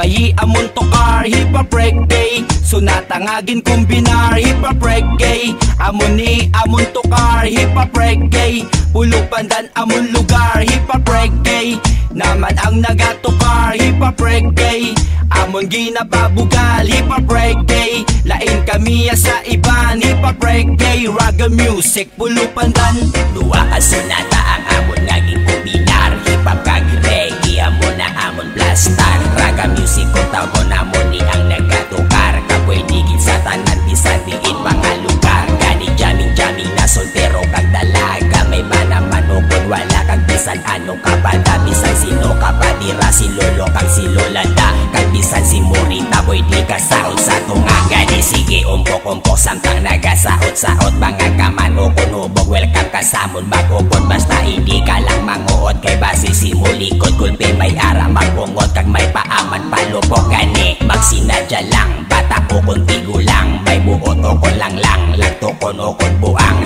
Sabayi amon tokar hip hop reggae, so natangagin kombinar hip hop reggae. Amon ni amon tokar hip hop reggae, pulo pandan amon lugar hip hop reggae. Naman ang nagatokar hip hop reggae, amon ginababugal hip hop reggae. Lain kami sa iban hip hop reggae, raga music pulo pandan. Dua ka sunata ang amon ngaging kombinar, hip hop kag reggae amon na amon blastar. Raga music kung tawag namon ni ang nagatukar, kapoy digit sa tanan bisan diin mga lugar. Gani jamming na soltero kag dalaga, may manaman o kung wala kag bisan ano ka pa da, bisan sino ka pa dira, si lolo kag si lola da, kag bisan si Morita boy di ka saot sa tunga. Gani sige umpok samtang nagasaot-saot, mga kaman o kunubog welcome ka sa amon mag-upod, basta hindi ka lang manguot kay base si mulikod. Gulpe may ara magungot kag may paaman palupok. Gani magsinadya lang bata o kung tigulang, may buot o kon lang lagtokon o kon buang.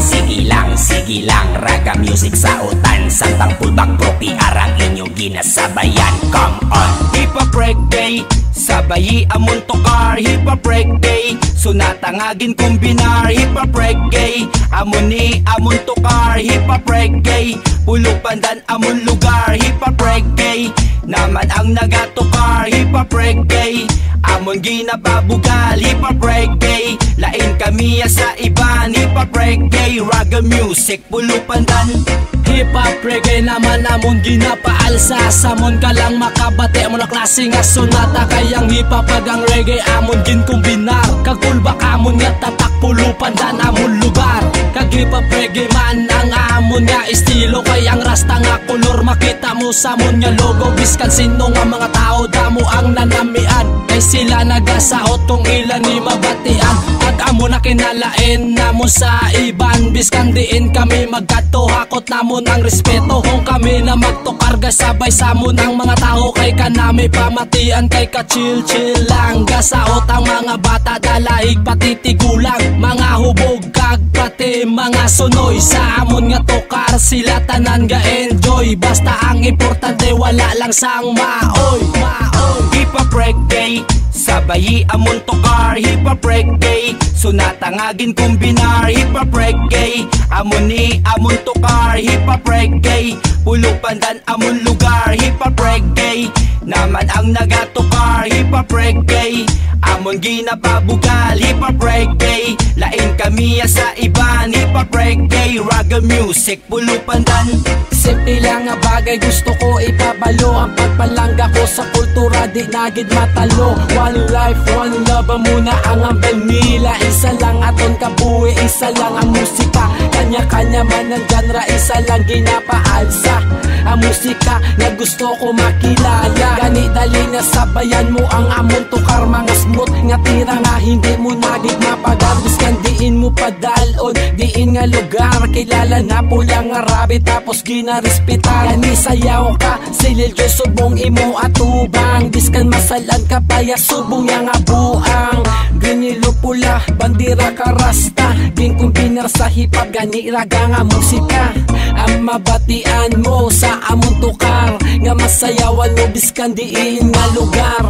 Sige lang raga music sa utan, samtang pulbak propi arang inyo ginasabayan. Come on hip hop reggae, sabayi amon tokar hip hop reggae, so natangagin kombinar hip hop reggae. Amon ni amon tokar hip hop reggae, pulo pandan amon lugar hip hop reggae. Naman ang nagatokar hip hop reggae, amon ginababugal hip hop reggae. Lain kami sa iban hip hop reggae, raga music pulo pandan. Hip hop reggae naman amon ginapaalsa, samon ka lang makabate mo na klase nga sonata. Kayang hip hop pag ang reggae amon ginkombinar, kag pulbak amon nga tatak pulo pandan amon lugar. Kag hip hop reggae man ang amon nga estilo, kayang rasta nga kolor makita mo sa amon nga logo. Biskan sino nga mga tao damo ang nanamian, kay sila nagasaot kung ilan ni mabatian. Kag amon na kinalain namo sa iban, biskan diin kami magkatuhakot namon ang respeto. Kung kami na magtokarga sabay sa amon ang mga tao, kay kanami pamatian kay ka chill lang. Gasaot ang mga bata dalaig pati tigulang, mga hubog kag pati mga sunoy. Sa amon nga tokar sila tanan ga enjoy, basta ang importante wala lang sang maoy. Hip hop reggae, sabayi amon tokar hip hop reggae, so natangagin kombinar hip hop reggae. Amon ni amon tokar hip hop reggae, pulo pandan amon lugar hip hop reggae. Naman ang nagatokar hip hop reggae, amon ginababugal hip hop reggae. Lain kami sa iban hip hop reggae, raga music pulo pandan. Simple lang nga bagay gusto ko ipabalo, ang pagpalangga ko sa kultura di nagid matalo. One life, one love muna ang ambel nila, isa lang aton kabuhi, isa lang ang musika. Kanya-kanya man ang genre, isa lang ginapaalsa ang musika na gusto ko makilala. Gani dali na sabayan mo ang amon tukar, mga smooth nga tira nga hindi mo nagid mapagambis. Kan diin mo padalon, diin nga lugar kilala na pula nga rabi tapos ginarespeta. Gani sayaw ka silil jo subong imo atubang, biskan masalan ka paya subong yang abuang. Grinilo pula bandira ka rasta, ging kombinar sa hip hop gani raga nga musika. Ang mabatian mo sa amon tukar, nga masayawan mo biskan diin nga lugar.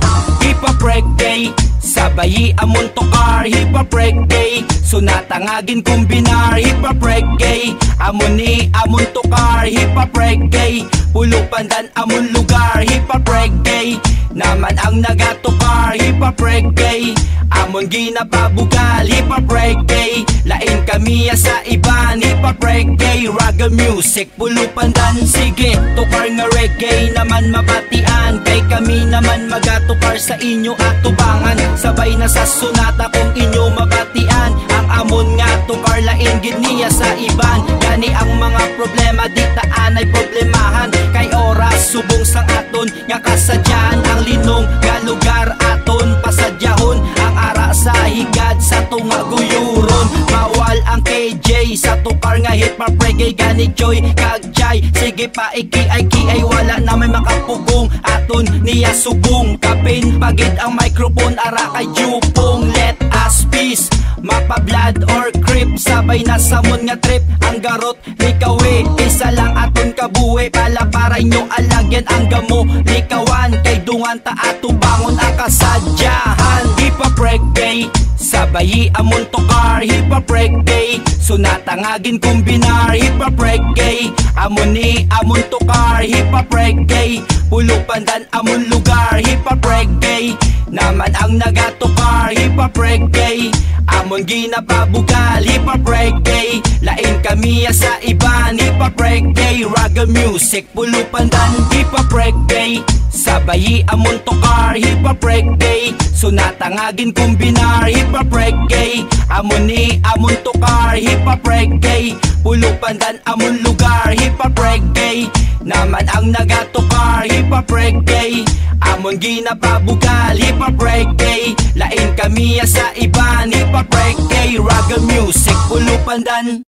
Hip hop reggae, sabayi amon tokar hip hop reggae, so natangagin kombinar hip hop reggae. Amon ni amon tokar hip hop reggae, pulo pandan amon lugar hip hop reggae. Naman ang nagatokar hip hop reggae, amon ginababugal hip hop reggae. Lain kami sa iban hip hop reggae, raga music pulo pandan. Sige tokar nga reggae naman mabatian, kay kami naman magatukar sa inyo at tubangan. Sabay na sa sunata kung inyo mabatian, ang amon nga tukar lain gid niya sa iban. Gani ang mga problema di taan ay problemahan, kay oras subong sang aton nga kasadyan. Ang linong nga lugar aton pasadyahon, ang ara sa higad sa tunga guyuron. Bawal ang KJ sa tukar nga hip hop reggae, gani joy kag jay. Sige pa iki ay wala na may makapugong, aton niya subong. Kapin pagid ang microphone ara kay jupong. Let us peace mapa-blood or creep, sabay na samon nga trip. Ang garot likawi, isa lang aton kabuhi, pala para inyo alagyan ang gamo likawan. Kay dungan ta ato bangon ang kasadyahan. Hip hop reggae, sabayi amon tokar. Hip hop reggae, sunatangagin kombinar. Hip hop reggae, amon ni amon tokar. Hip hop reggae, pulo pandan amon lugar. Hip hop reggae, naman ang nagatokar. Hip hop reggae, amon ginapabugal. Hip hop reggae, lain kami sa iban. Hip hop reggae, raga music, pulo pandan. Hip hop reggae, sabayi amon tokar. Hip hop reggae, sunatangagin kombinar. Hip hop reggae, amon ni amon tokar. Hip hop reggae, pulo pandan amon lugar. Hip hop reggae, naman ang nagatokar. Hip hop reggae, amon ginapabugal. Hip hop reggae, lain kami sa iban. Hip hop reggae, raga music, pulo pandan.